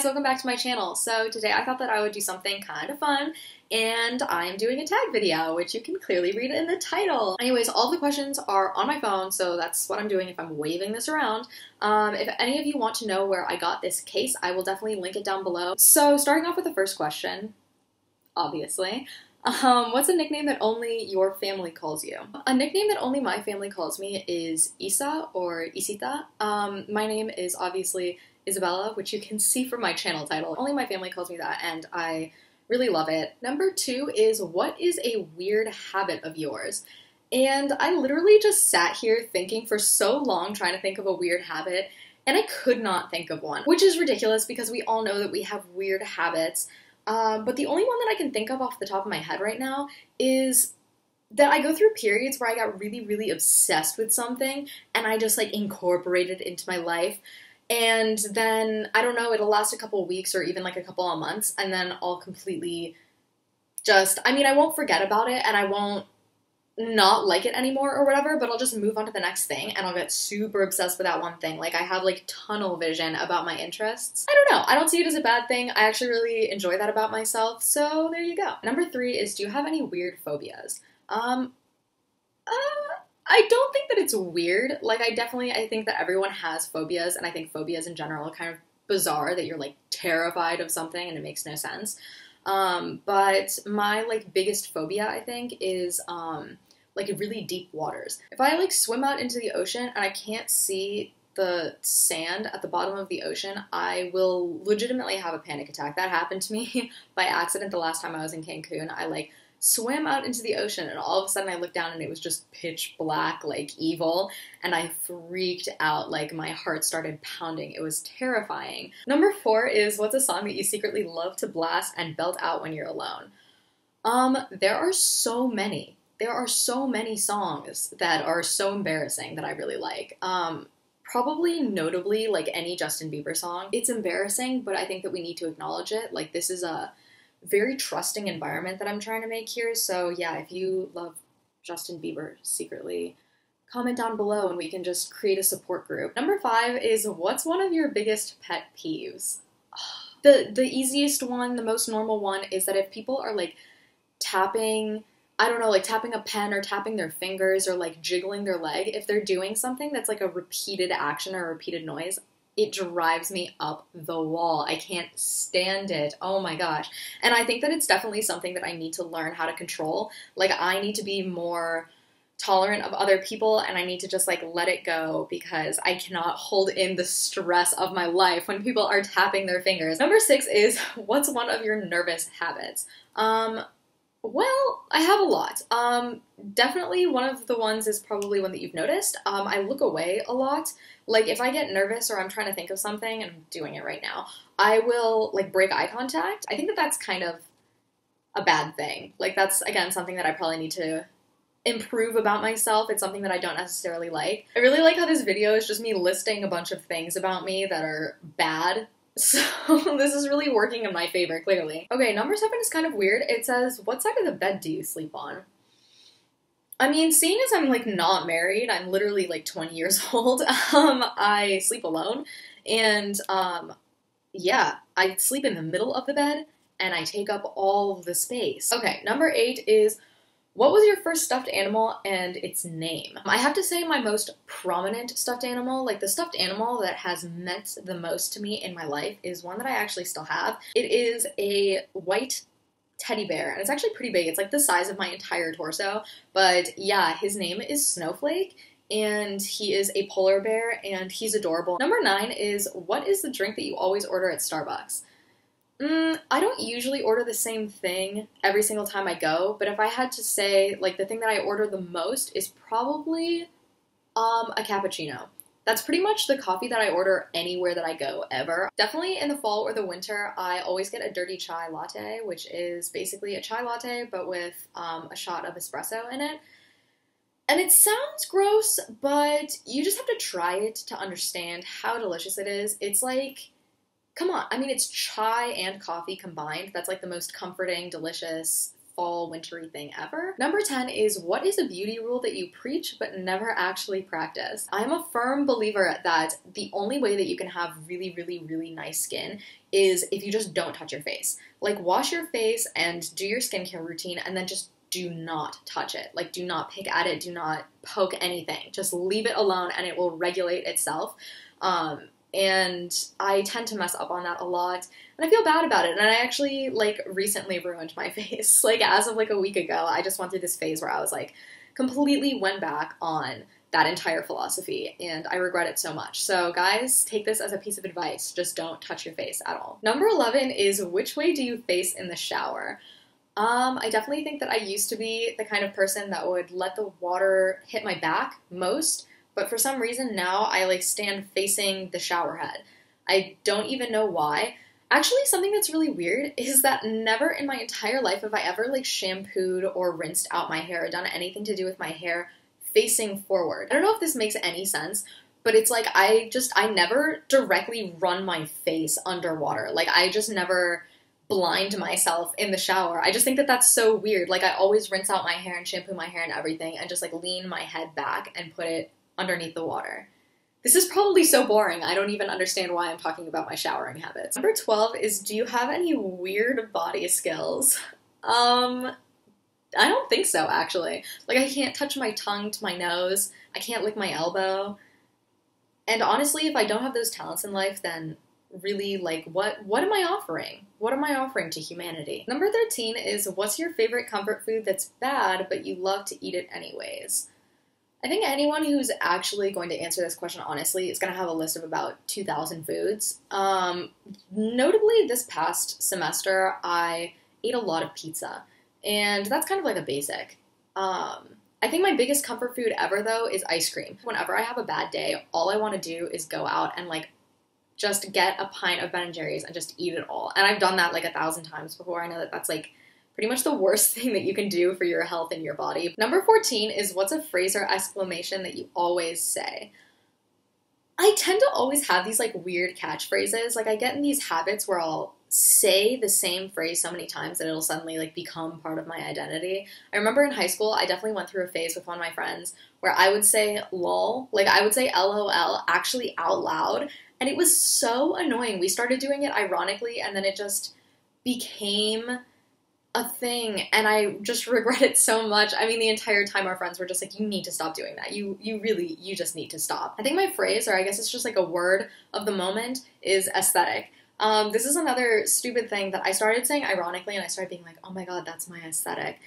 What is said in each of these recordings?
guys, welcome back to my channel. So today I thought that I would do something kind of fun, and I'm doing a tag video, which you can clearly read in the title. Anyways, all the questions are on my phone, so that's what I'm doing if I'm waving this around. If any of you want to know where I got this case, I will definitely link it down below. So starting off with the first question, obviously. What's a nickname that only your family calls you? A nickname that only my family calls me is Isa or Isita. My name is obviously Isabella, which you can see from my channel title. Only my family calls me that, and I really love it. Number 2 is, what is a weird habit of yours? And I literally just sat here thinking for so long trying to think of a weird habit, and I could not think of one, which is ridiculous because we all know that we have weird habits. But the only one that I can think of off the top of my head right now is that I go through periods where I got really, really obsessed with something and I just like incorporated it into my life. And then, I don't know, it'll last a couple weeks or even like a couple of months, and then I'll completely just, I mean, I won't forget about it and I won't not like it anymore or whatever, but I'll just move on to the next thing and I'll get super obsessed with that one thing. Like, I have like tunnel vision about my interests. I don't know, I don't see it as a bad thing. I actually really enjoy that about myself, so there you go. Number 3 is, do you have any weird phobias? I don't think that it's weird. Like, I think that everyone has phobias, and I think phobias in general are kind of bizarre, that you're like terrified of something and it makes no sense. But my like biggest phobia, I think, is like really deep waters. If I like swim out into the ocean and I can't see the sand at the bottom of the ocean, I will legitimately have a panic attack. That happened to me by accident the last time I was in Cancun. I like swam out into the ocean and all of a sudden I looked down and it was just pitch black, like evil, and I freaked out. Like, my heart started pounding. It was terrifying. Number 4 is, what's a song that you secretly love to blast and belt out when you're alone? There are so many. There are so many songs that are so embarrassing that I really like. Probably notably like any Justin Bieber song. It's embarrassing, but I think that we need to acknowledge it. Like, this is a very trusting environment that I'm trying to make here. So yeah, if you love Justin Bieber secretly, comment down below and we can just create a support group. Number 5 is, what's one of your biggest pet peeves? The easiest one, the most normal one, is that if people are like tapping, I don't know, like tapping a pen or tapping their fingers or like jiggling their leg, if they're doing something that's like a repeated action or a repeated noise, it drives me up the wall. I can't stand it. Oh my gosh. And I think that it's definitely something that I need to learn how to control. Like, I need to be more tolerant of other people and I need to just like let it go, because I cannot hold in the stress of my life when people are tapping their fingers. Number 6 is, what's one of your nervous habits? Well, I have a lot. Definitely one of the ones is probably one that you've noticed. I look away a lot. Like, if I get nervous or I'm trying to think of something, and I'm doing it right now, I will like break eye contact. I think that that's kind of a bad thing. Like, that's, again, something that I probably need to improve about myself. It's something that I don't necessarily like. I really like how this video is just me listing a bunch of things about me that are bad. So this is really working in my favor, clearly. Okay, number 7 is kind of weird. It says, what side of the bed do you sleep on? I mean, seeing as I'm like not married, I'm literally like 20 years old, I sleep alone, and yeah, I sleep in the middle of the bed and I take up all the space. Okay, number 8 is, what was your first stuffed animal and its name? I have to say my most prominent stuffed animal, like the stuffed animal that has meant the most to me in my life, is one that I actually still have. It is a white teddy bear, and it's actually pretty big. It's like the size of my entire torso, but yeah, his name is Snowflake, and he is a polar bear, and he's adorable. Number 9 is, what is the drink that you always order at Starbucks? I don't usually order the same thing every single time I go, but if I had to say, like, the thing that I order the most is probably a cappuccino. That's pretty much the coffee that I order anywhere that I go, ever. Definitely in the fall or the winter, I always get a dirty chai latte, which is basically a chai latte, but with a shot of espresso in it. And it sounds gross, but you just have to try it to understand how delicious it is. It's like, come on, I mean, it's chai and coffee combined. That's like the most comforting, delicious fall wintry thing ever. Number 10 is, what is a beauty rule that you preach but never actually practice? I'm a firm believer that the only way that you can have really, really, really nice skin is if you just don't touch your face. Like, wash your face and do your skincare routine, and then just do not touch it. Like, do not pick at it, do not poke anything. Just leave it alone and it will regulate itself. And I tend to mess up on that a lot, and I feel bad about it. And I actually, like, recently ruined my face. Like, as of, like, a week ago, I just went through this phase where I was, like, completely went back on that entire philosophy, and I regret it so much. So, guys, take this as a piece of advice. Just don't touch your face at all. Number 11 is, which way do you face in the shower? I definitely think that I used to be the kind of person that would let the water hit my back most, but for some reason now I like stand facing the shower head. I don't even know why. Actually, something that's really weird is that never in my entire life have I ever like shampooed or rinsed out my hair or done anything to do with my hair facing forward. I don't know if this makes any sense, but it's like I never directly run my face underwater. Like, I just never blind myself in the shower. I just think that that's so weird. Like, I always rinse out my hair and shampoo my hair and everything and just like lean my head back and put it underneath the water. This is probably so boring. I don't even understand why I'm talking about my showering habits. Number 12 is, do you have any weird body skills? I don't think so, actually. Like, I can't touch my tongue to my nose. I can't lick my elbow. And honestly, if I don't have those talents in life, then really, like, what am I offering? What am I offering to humanity? Number 13 is, what's your favorite comfort food that's bad, but you love to eat it anyways? I think anyone who's actually going to answer this question honestly is going to have a list of about 2,000 foods. Notably, this past semester, I ate a lot of pizza, and that's kind of like a basic. I think my biggest comfort food ever, though, is ice cream. Whenever I have a bad day, all I want to do is go out and, like, just get a pint of Ben & Jerry's and just eat it all. And I've done that, like, 1,000 times before. I know that that's, like, pretty much the worst thing that you can do for your health and your body. Number 14 is, what's a phrase or exclamation that you always say? I tend to always have these, like, weird catchphrases. Like, I get in these habits where I'll say the same phrase so many times that it'll suddenly, like, become part of my identity. I remember in high school, I definitely went through a phase with one of my friends where I would say lol, like, I would say LOL actually out loud, and it was so annoying. We started doing it ironically, and then it just became a thing, and I just regret it so much. I mean, the entire time our friends were just like, you need to stop doing that. You just need to stop. I think my phrase, or I guess it's just like a word of the moment, is aesthetic. This is another stupid thing that I started saying ironically, and I started being like, oh my god, that's my aesthetic.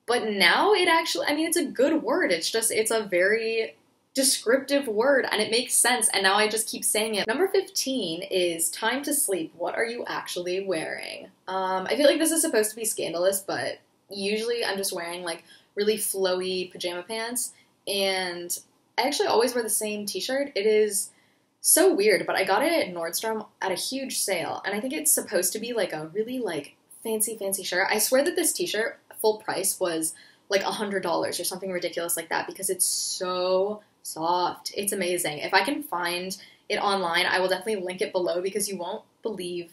But now it actually, I mean, it's a good word. It's a very descriptive word, and it makes sense, and now I just keep saying it. Number 15 is, time to sleep. What are you actually wearing? I feel like this is supposed to be scandalous, but usually I'm just wearing, like, really flowy pajama pants, and I actually always wear the same t-shirt. It is so weird, but I got it at Nordstrom at a huge sale, and I think it's supposed to be, like, a really, like, fancy shirt. I swear that this t-shirt, full price, was, like, $100 or something ridiculous like that, because it's so soft. It's amazing. If I can find it online, I will definitely link it below, because you won't believe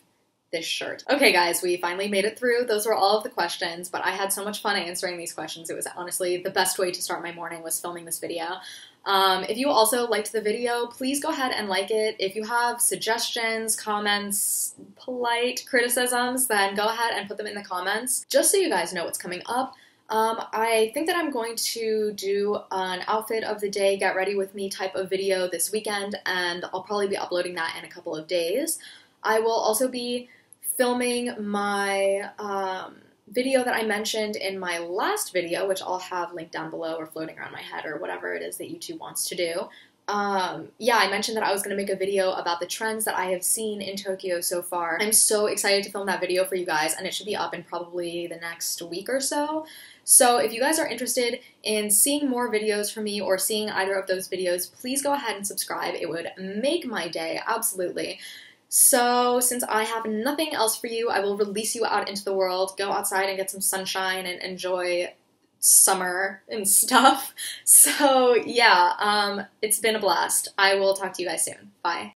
this shirt. Okay, guys, we finally made it through. Those were all of the questions, but I had so much fun answering these questions. It was honestly the best way to start my morning, was filming this video. If you also liked the video, please go ahead and like it. If you have suggestions, comments, polite criticisms, then go ahead and put them in the comments, just so you guys know what's coming up. I think that I'm going to do an outfit of the day, get ready with me type of video this weekend, and I'll probably be uploading that in a couple of days. I will also be filming my video that I mentioned in my last video, which I'll have linked down below or floating around my head or whatever it is that YouTube wants to do. Yeah, I mentioned that I was going to make a video about the trends that I have seen in Tokyo so far. I'm so excited to film that video for you guys, and it should be up in probably the next week or so. So if you guys are interested in seeing more videos from me or seeing either of those videos, please go ahead and subscribe. It would make my day, absolutely. So since I have nothing else for you, I will release you out into the world. Go outside and get some sunshine and enjoy summer and stuff. So yeah, it's been a blast. I will talk to you guys soon. Bye.